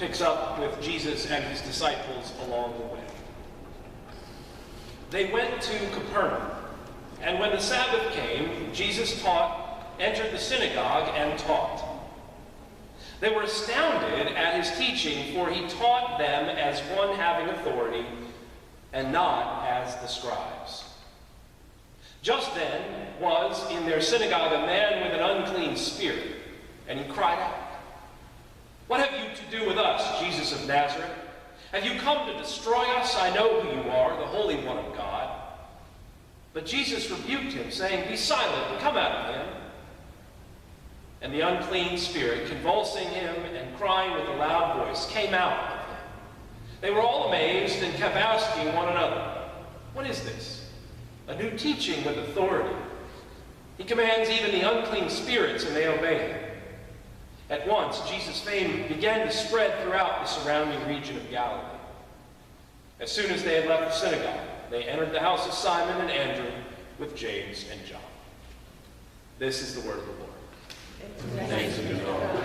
picks up with Jesus and his disciples along the way. They went to Capernaum, and when the Sabbath came, Jesus entered the synagogue and taught. They were astounded at his teaching, for he taught them as one having authority, and not as the scribes. Just then was in their synagogue a man with an unclean spirit, and he cried out, "What have you to do with us, Jesus of Nazareth? Have you come to destroy us? I know who you are, the Holy One of God." But Jesus rebuked him, saying, "Be silent and come out of him." And the unclean spirit, convulsing him and crying with a loud voice, came out of him. They were all amazed and kept asking one another, "What is this? A new teaching with authority. He commands even the unclean spirits, and they obey him." At once, Jesus' fame began to spread throughout the surrounding region of Galilee. As soon as they had left the synagogue, they entered the house of Simon and Andrew with James and John. This is the word of the Lord. Thanks be to God.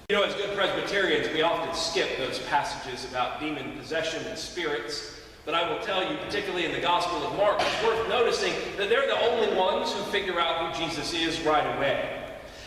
You know, as good Presbyterians, we often skip those passages about demon possession and spirits. But I will tell you, particularly in the Gospel of Mark, it's worth noticing that they're the only ones who figure out who Jesus is right away.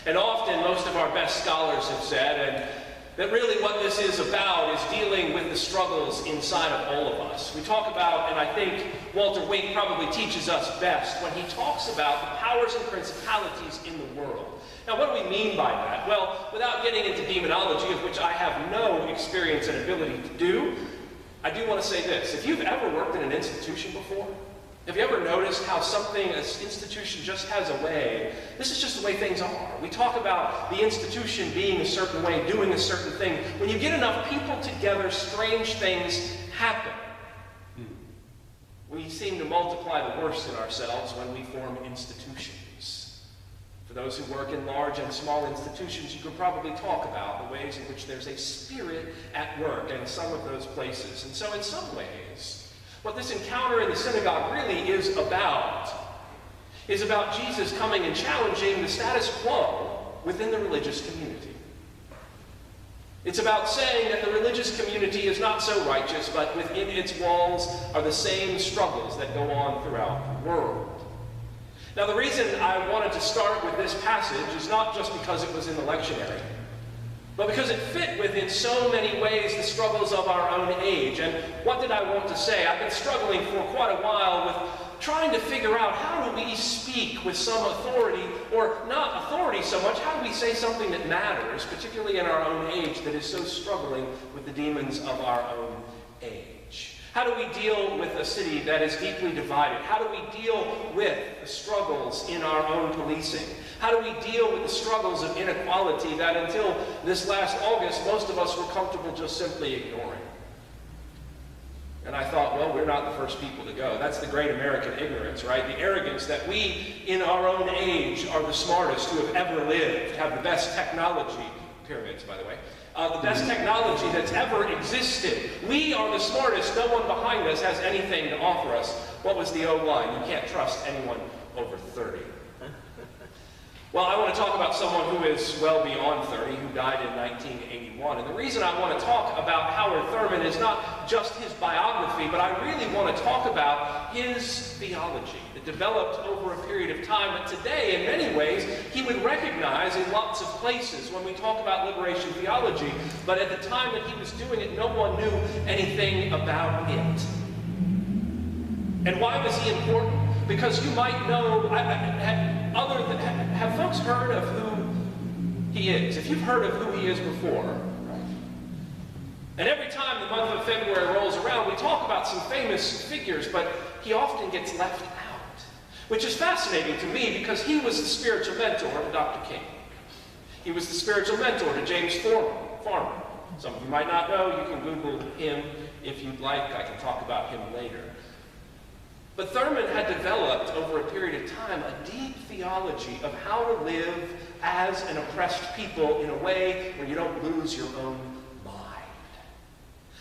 And often, most of our best scholars have said, that really what this is about is dealing with the struggles inside of all of us. We talk about, and I think Walter Wink probably teaches us best, when he talks about the powers and principalities in the world. Now, what do we mean by that? Well, without getting into demonology, of which I have no experience and ability to do, I do want to say this. If you've ever worked in an institution before, have you ever noticed how an institution just has a way? This is just the way things are. We talk about the institution being a certain way, doing a certain thing. When you get enough people together, strange things happen. We seem to multiply the worst in ourselves when we form institutions. For those who work in large and small institutions, you could probably talk about the ways in which there's a spirit at work in some of those places. And so in some ways, what this encounter in the synagogue really is about Jesus coming and challenging the status quo within the religious community. It's about saying that the religious community is not so righteous, but within its walls are the same struggles that go on throughout the world. Now, the reason I wanted to start with this passage is not just because it was in the lectionary, but because it fit with, in so many ways, the struggles of our own age. And what did I want to say? I've been struggling for quite a while with trying to figure out, how do we speak with some authority, or not authority so much, how do we say something that matters, particularly in our own age that is so struggling with the demons of our own age? How do we deal with a city that is deeply divided? How do we deal with the struggles in our own policing? How do we deal with the struggles of inequality that until this last August, most of us were comfortable just simply ignoring? And I thought, well, we're not the first people to go. That's the great American ignorance, right? The arrogance that we, in our own age, are the smartest who have ever lived, have the best technology, pyramids, by the way, the best technology that's ever existed. We are the smartest. No one behind us has anything to offer us. What was the old line? You can't trust anyone over 30. Well, I want to talk about someone who is well beyond 30, who died in 1981. And the reason I want to talk about Howard Thurman is not just his biography, but I really want to talk about his theology that developed over a period of time that today, in many ways, he would recognize in lots of places when we talk about liberation theology. But at the time that he was doing it, no one knew anything about it. And why was he important? Because you might know, have folks heard of who he is? If you've heard of who he is before, right? And every time the month of February rolls around, we talk about some famous figures, but he often gets left out, which is fascinating to me because he was the spiritual mentor to Dr. King. He was the spiritual mentor to James Farmer. Some of you might not know. You can Google him if you'd like. I can talk about him later. But Thurman had developed over a period of time a deep theology of how to live as an oppressed people in a way where you don't lose your own mind.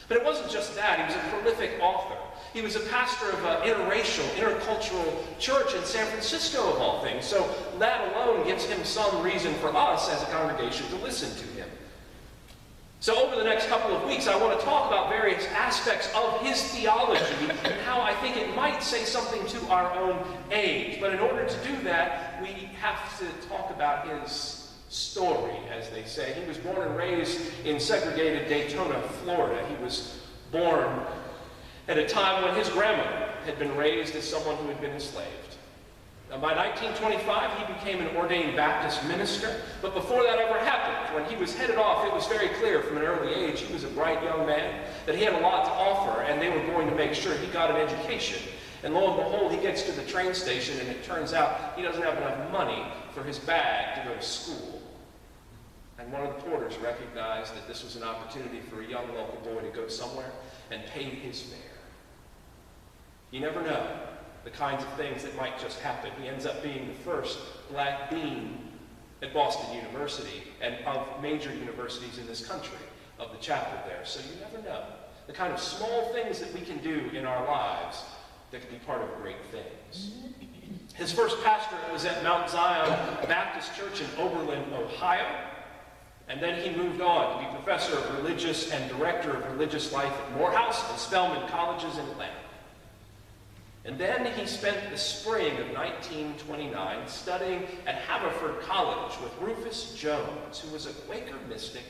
But it wasn't just that. He was a prolific author. He was a pastor of an interracial, intercultural church in San Francisco, of all things. So that alone gives him some reason for us as a congregation to listen to him. So over the next couple of weeks, I want to talk about various aspects of his theology and how I think it might say something to our own age. But in order to do that, we have to talk about his story, as they say. He was born and raised in segregated Daytona, Florida. He was born at a time when his grandmother had been raised as someone who had been enslaved. By 1925, he became an ordained Baptist minister, but before that ever happened, when he was headed off, it was very clear from an early age, he was a bright young man, that he had a lot to offer, and they were going to make sure he got an education. And lo and behold, he gets to the train station, and it turns out he doesn't have enough money for his bag to go to school. And one of the porters recognized that this was an opportunity for a young local boy to go somewhere and pay his fare. You never know the kinds of things that might just happen. He ends up being the first black dean at Boston University and of major universities in this country, of the chapter there. So you never know the kind of small things that we can do in our lives that can be part of great things. His first pastorate was at Mount Zion Baptist Church in Oberlin, Ohio. And then he moved on to be professor of religious and director of religious life at Morehouse and Spelman Colleges in Atlanta. And then he spent the spring of 1929 studying at Haverford College with Rufus Jones, who was a Quaker mystic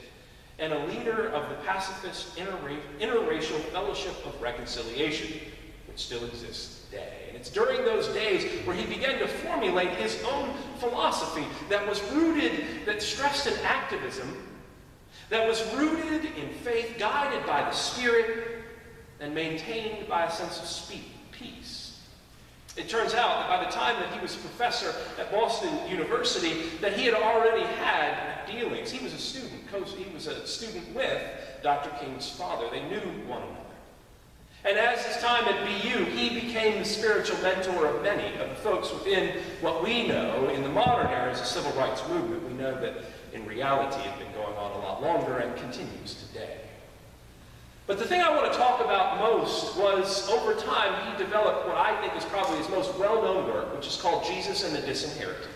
and a leader of the pacifist interracial Fellowship of Reconciliation, which still exists today. And it's during those days where he began to formulate his own philosophy that stressed an activism, that was rooted in faith, guided by the Spirit, and maintained by a sense of peace. It turns out that by the time that he was a professor at Boston University, that he had already had dealings. He was a student with Dr. King's father. They knew one another. And as his time at BU, he became the spiritual mentor of many of the folks within what we know in the modern era as a civil rights movement. We know that in reality it had been going on a lot longer and continues today. But the thing I want to talk about most was, over time, he developed what I think is probably his most well-known work, which is called Jesus and the Disinherited.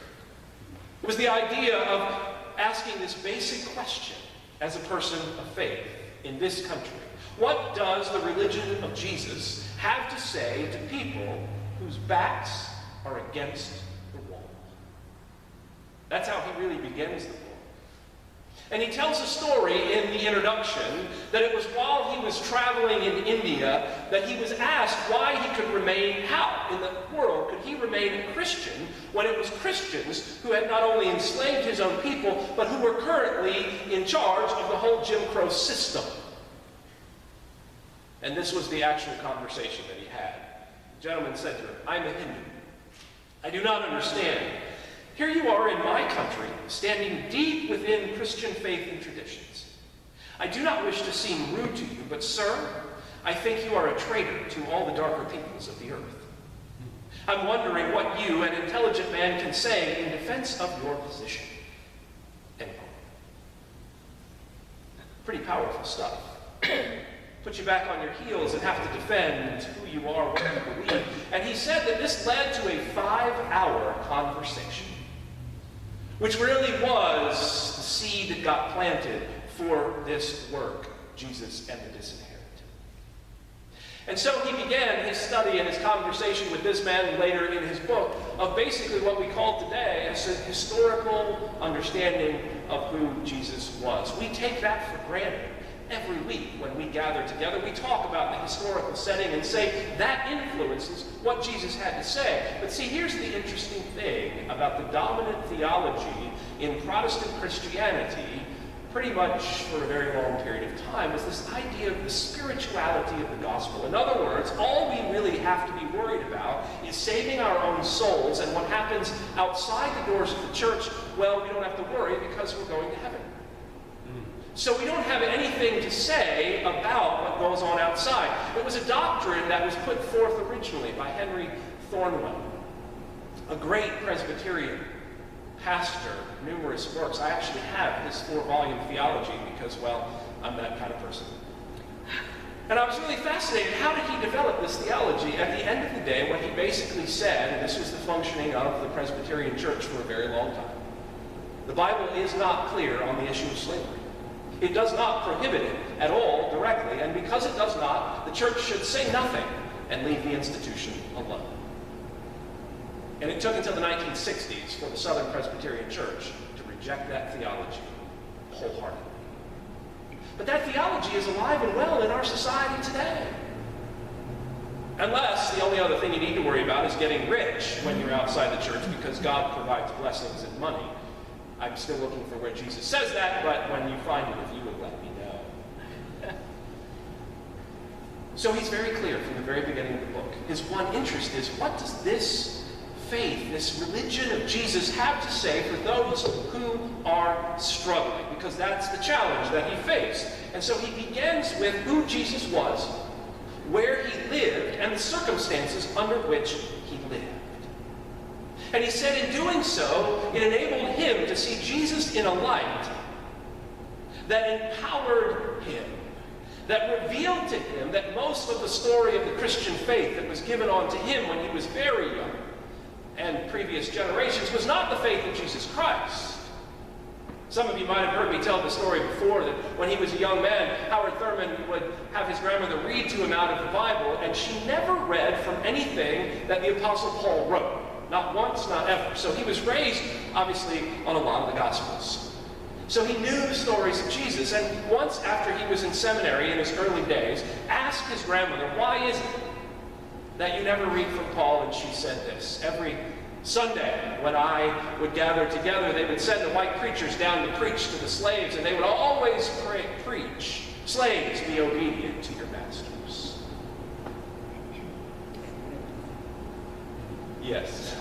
It was the idea of asking this basic question as a person of faith in this country. What does the religion of Jesus have to say to people whose backs are against the wall? That's how he really begins the book. And he tells a story in the introduction that it was while he was traveling in India that he was asked why he could remain, how in the world could he remain a Christian when it was Christians who had not only enslaved his own people, but who were currently in charge of the whole Jim Crow system. And this was the actual conversation that he had. The gentleman said to him, "I'm a Hindu. I do not understand. Here you are in my country, standing deep within Christian faith and traditions. I do not wish to seem rude to you, but sir, I think you are a traitor to all the darker peoples of the earth. I'm wondering what you, an intelligent man, can say in defense of your position." End quote. Pretty powerful stuff. Put you back on your heels and have to defend who you are, what you believe. And he said that this led to a 5-hour conversation, which really was the seed that got planted for this work, Jesus and the Disinherited. And so he began his study and his conversation with this man later in his book of basically what we call today as a historical understanding of who Jesus was. We take that for granted. Every week when we gather together, we talk about the historical setting and say that influences what Jesus had to say. But see, here's the interesting thing about the dominant theology in Protestant Christianity, pretty much for a very long period of time, was this idea of the spirituality of the gospel. In other words, all we really have to be worried about is saving our own souls, and what happens outside the doors of the church, well, we don't have to worry because we're going to heaven. So we don't have anything to say about what goes on outside. It was a doctrine that was put forth originally by Henry Thornwell, a great Presbyterian pastor, numerous works. I actually have his 4-volume theology because, well, I'm that kind of person. And I was really fascinated, how did he develop this theology? At the end of the day, what he basically said, and this was the functioning of the Presbyterian Church for a very long time, the Bible is not clear on the issue of slavery. It does not prohibit it at all directly, and because it does not, the church should say nothing and leave the institution alone. And it took until the 1960s for the Southern Presbyterian Church to reject that theology wholeheartedly. But that theology is alive and well in our society today. Unless the only other thing you need to worry about is getting rich when you're outside the church, because God provides blessings and money. I'm still looking for where Jesus says that, but when you find it, if you would let me know. So he's very clear from the very beginning of the book. His one interest is, what does this faith, this religion of Jesus have to say for those who are struggling? Because that's the challenge that he faced. And so he begins with who Jesus was, where he lived, and the circumstances under which he lived. And he said in doing so, it enabled him to see Jesus in a light that empowered him, that revealed to him that most of the story of the Christian faith that was given on to him when he was very young and previous generations was not the faith of Jesus Christ. Some of you might have heard me tell the story before that when he was a young man, Howard Thurman would have his grandmother read to him out of the Bible, and she never read from anything that the Apostle Paul wrote. Not once, not ever. So he was raised, obviously, on a lot of the Gospels. So he knew the stories of Jesus, and once after he was in seminary in his early days, asked his grandmother, why is it that you never read from Paul? And she said this: every Sunday, when I would gather together, they would send the white preachers down to preach to the slaves, and they would always preach, slaves, be obedient to your masters. Yes.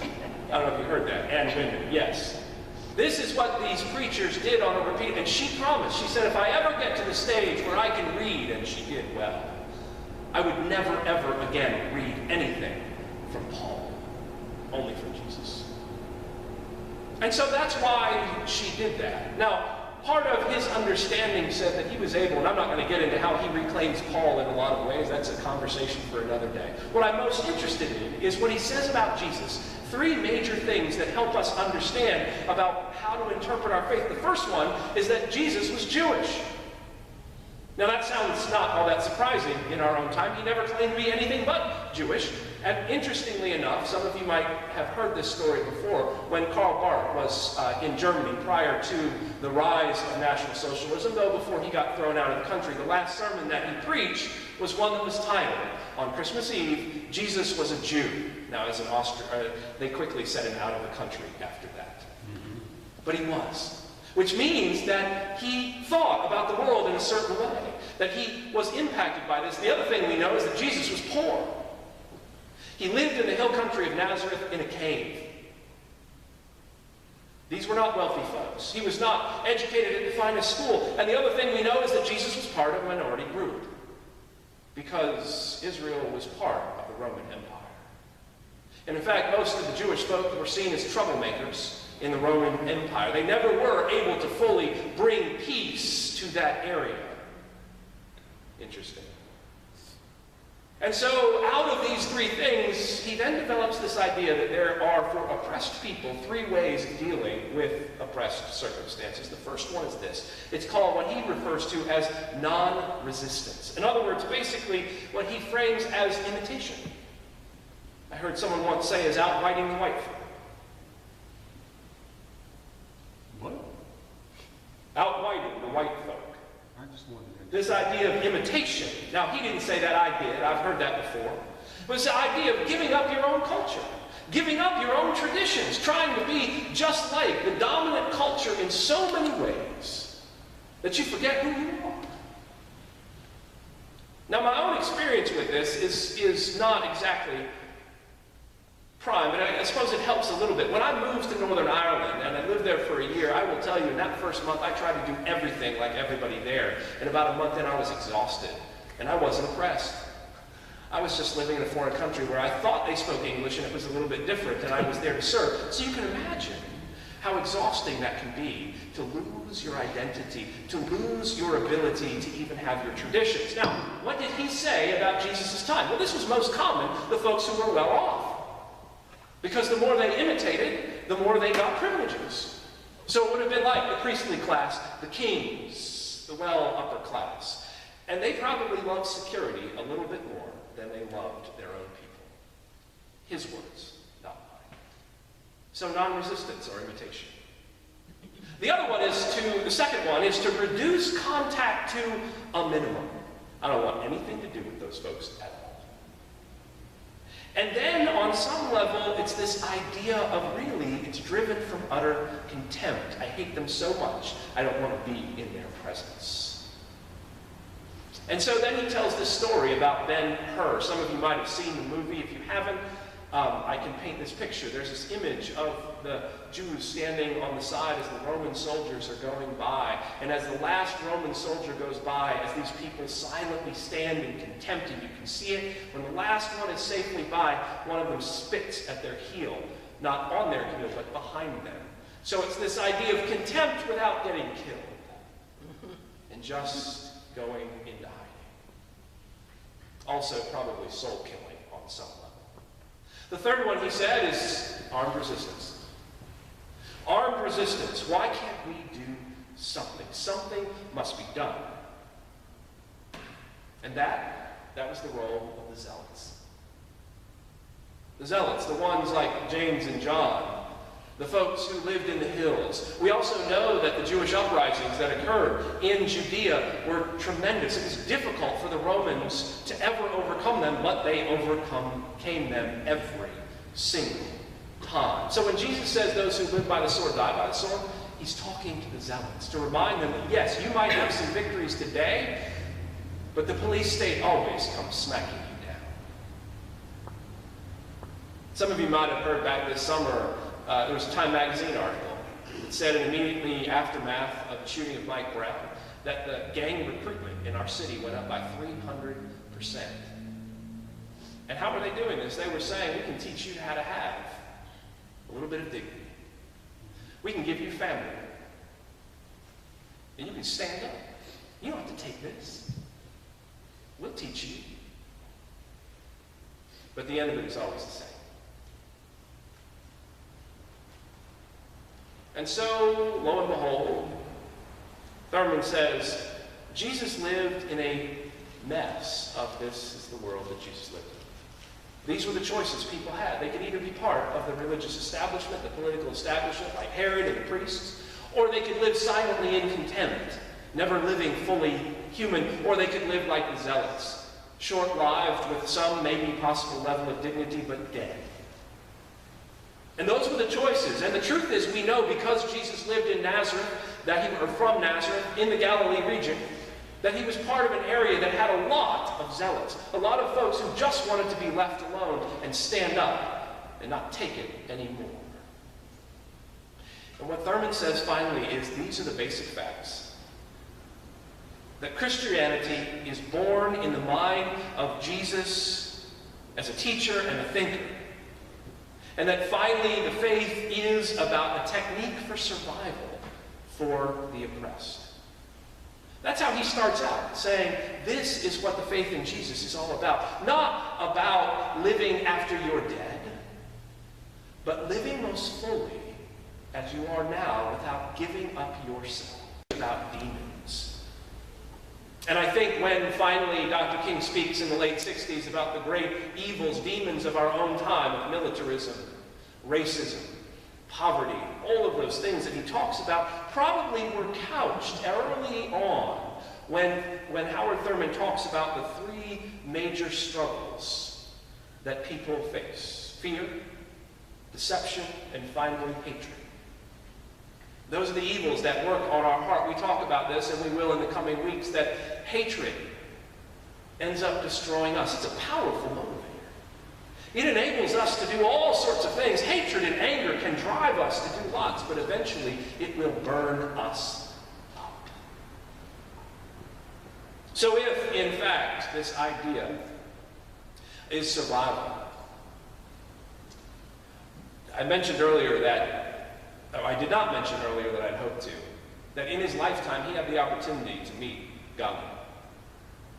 I don't know if you heard that. And women, yes. This is what these preachers did on a repeat. And she promised, she said, if I ever get to the stage where I can read, and she did well, I would never, ever again read anything from Paul. Only from Jesus. And so that's why she did that. Now, part of his understanding said that he was able, and I'm not going to get into how he reclaims Paul in a lot of ways, that's a conversation for another day. What I'm most interested in is what he says about Jesus. Three major things that help us understand about how to interpret our faith. The first one is that Jesus was Jewish. Now that sounds not all that surprising in our own time. He never claimed to be anything but Jewish. And interestingly enough, some of you might have heard this story before, when Karl Barth was in Germany prior to the rise of National Socialism, though before he got thrown out of the country, the last sermon that he preached was one that was titled, on Christmas Eve, Jesus was a Jew. Now, as an Austrian, they quickly set him out of the country after that. But he was. Which means that he thought about the world in a certain way, that he was impacted by this. The other thing we know is that Jesus was poor. He lived in the hill country of Nazareth in a cave. These were not wealthy folks. He was not educated at the finest school. And the other thing we know is that Jesus was part of a minority group, because Israel was part of the Roman Empire. And in fact, most of the Jewish folk were seen as troublemakers in the Roman Empire. They never were able to fully bring peace to that area. Interesting. And so, out of these three things, he then develops this idea that there are, for oppressed people, three ways of dealing with oppressed circumstances. The first one is this. It's called what he refers to as non-resistance. In other words, basically, what he frames as imitation. I heard someone once say is outwhiting the white folk. What? Outwhiting the white folk. I just wanted to... This idea of imitation. Now, he didn't say that, I did. I've heard that before. But it's the idea of giving up your own culture, giving up your own traditions, trying to be just like the dominant culture in so many ways that you forget who you are. Now, my own experience with this is not exactly prime, but I suppose it helps a little bit. When I moved to Northern Ireland, and I lived there for a year, I will tell you, in that first month, I tried to do everything like everybody there. And about a month in, I was exhausted, and I wasn't oppressed. I was just living in a foreign country where I thought they spoke English, and it was a little bit different, and I was there to serve. So you can imagine how exhausting that can be to lose your identity, to lose your ability to even have your traditions. Now, what did he say about Jesus' time? Well, this was most common, the folks who were well off. Because the more they imitated, the more they got privileges. So it would have been like the priestly class, the kings, the well upper class. And they probably loved security a little bit more than they loved their own people. His words, not mine. So non-resistance or imitation. The second one is to reduce contact to a minimum. I don't want anything to do with those folks at all. And then on some level, it's this idea of really, it's driven from utter contempt. I hate them so much, I don't want to be in their presence. And so then he tells this story about Ben-Hur. Some of you might have seen the movie. If you haven't, I can paint this picture. There's this image of the Jews standing on the side as the Roman soldiers are going by. And as the last Roman soldier goes by, as these people silently stand in contempt, and you can see it, when the last one is safely by, one of them spits at their heel. Not on their heel, but behind them. So it's this idea of contempt without getting killed. And just going into hiding. Also, probably soul killing on some level. The third one, he said, is armed resistance. Armed resistance. Why can't we do something? Something must be done. And that was the role of the zealots. The zealots, the ones like James and John, the folks who lived in the hills. We also know that the Jewish uprisings that occurred in Judea were tremendous. It was difficult for the Romans to ever overcome them, but they overcame them every single time. So when Jesus says those who live by the sword die by the sword, he's talking to the zealots to remind them that yes, you might have some victories today, but the police state always comes smacking you down. Some of you might have heard back this summer, there was a Time magazine article that said in immediately aftermath of the shooting of Mike Brown that the gang recruitment in our city went up by 300%. And how were they doing this? They were saying, we can teach you how to have a little bit of dignity. We can give you family. And you can stand up. You don't have to take this. We'll teach you. But the end of it is always the same. And so, lo and behold, Thurman says, Jesus lived in a mess of this is the world that Jesus lived in. These were the choices people had. They could either be part of the religious establishment, the political establishment, like Herod and the priests, or they could live silently in contempt, never living fully human, or they could live like the zealots, short-lived with some maybe possible level of dignity, but dead. And those were the choices. And the truth is, we know because Jesus lived in Nazareth, from Nazareth, in the Galilee region, that he was part of an area that had a lot of zealots, a lot of folks who just wanted to be left alone and stand up and not take it anymore. And what Thurman says finally is these are the basic facts. That Christianity is born in the mind of Jesus as a teacher and a thinker. And that finally the faith is about a technique for survival for the oppressed. That's how he starts out, saying this is what the faith in Jesus is all about. Not about living after you're dead, but living most fully as you are now without giving up yourself. About demons. And I think when finally Dr. King speaks in the late 60s about the great evils, demons of our own time, of militarism, racism, poverty, all of those things that he talks about probably were couched early on when Howard Thurman talks about the three major struggles that people face: fear, deception, and finally hatred. Those are the evils that work on our heart. We talk about this, and we will in the coming weeks, that hatred ends up destroying us. It's a powerful motivator. It enables us to do all sorts of things. Hatred and anger can drive us to do lots, but eventually it will burn us up. So if, in fact, this idea is survival, I mentioned earlier that Oh, I did not mention earlier that I'd hoped to, that in his lifetime he had the opportunity to meet Gandhi.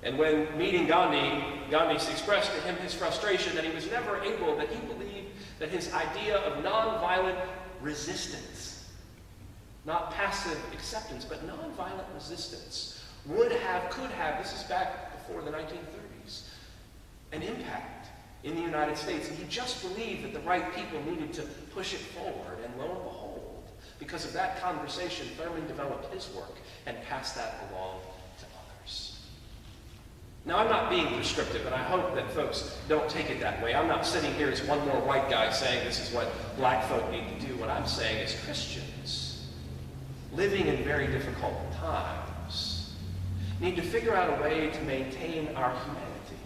And when meeting Gandhi, Gandhi expressed to him his frustration that he was never able, that he believed that his idea of nonviolent resistance, not passive acceptance, but nonviolent resistance, could have, this is back before the 1930s, an impact in the United States. And he just believed that the right people needed to push it forward. And lo and behold, because of that conversation, Thurman developed his work and passed that along to others. Now, I'm not being prescriptive, and I hope that folks don't take it that way. I'm not sitting here as one more white guy saying this is what black folk need to do. What I'm saying is Christians living in very difficult times need to figure out a way to maintain our humanity,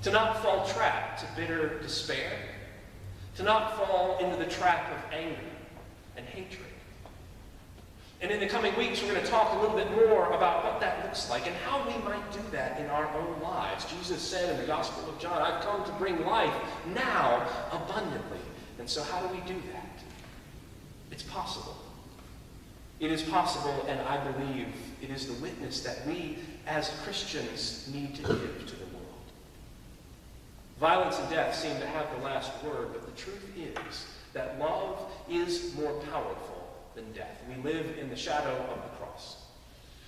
to not fall trap to bitter despair, to not fall into the trap of anger and hatred. And in the coming weeks, we're going to talk a little bit more about what that looks like and how we might do that in our own lives. Jesus said in the Gospel of John, I've come to bring life now abundantly. And so how do we do that? It's possible. It is possible, and I believe it is the witness that we as Christians need to give to the world. Violence and death seem to have the last word, but the truth is that love is more powerful than death. We live in the shadow of the cross,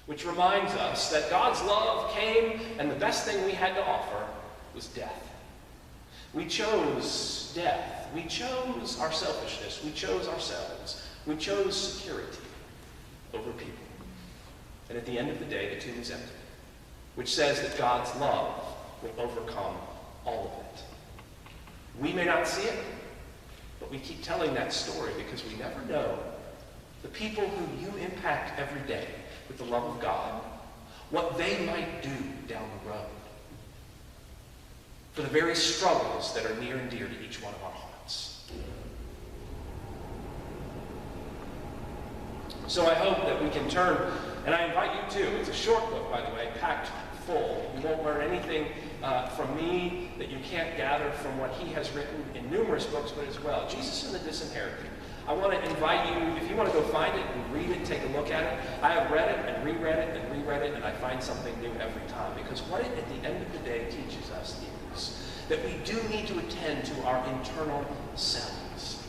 which reminds us that God's love came, and the best thing we had to offer was death. We chose death. We chose our selfishness. We chose ourselves. We chose security over people. And at the end of the day, the tomb is empty, which says that God's love will overcome all of it. We may not see it, but we keep telling that story because we never know the people who you impact every day with the love of God, what they might do down the road for the very struggles that are near and dear to each one of our hearts. So I hope that we can turn, and I invite you to. It's a short book, by the way, packed full. You won't learn anything from me that you can't gather from what he has written in numerous books, but as well, Jesus and the Disinherited. I want to invite you, if you want to go find it and read it, take a look at it. I have read it and reread it and reread it, and I find something new every time. Because what it, at the end of the day, teaches us is that we do need to attend to our internal selves.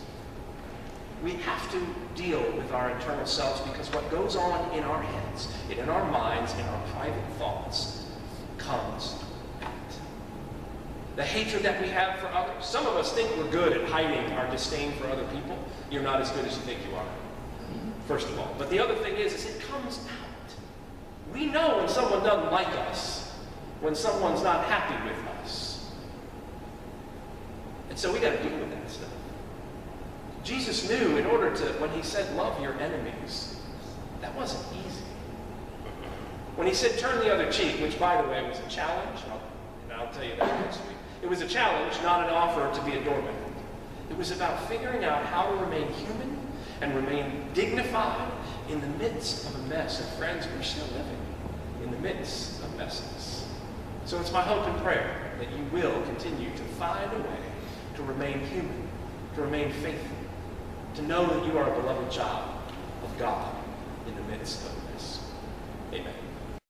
We have to deal with our internal selves because what goes on in our heads, and in our minds, in our private thoughts, comes out. The hatred that we have for others. Some of us think we're good at hiding our disdain for other people. You're not as good as you think you are, first of all. But the other thing is it comes out. We know when someone doesn't like us, when someone's not happy with us. And so we got to deal with that stuff. Jesus knew in order to, when he said, love your enemies, that wasn't easy. When he said, turn the other cheek, which, by the way, was a challenge, and I'll tell you that next week. It was a challenge, not an offer to be a doormat. It was about figuring out how to remain human and remain dignified in the midst of a mess. And friends, we're still living in the midst of messes. So it's my hope and prayer that you will continue to find a way to remain human, to remain faithful, to know that you are a beloved child of God in the midst of this. Amen.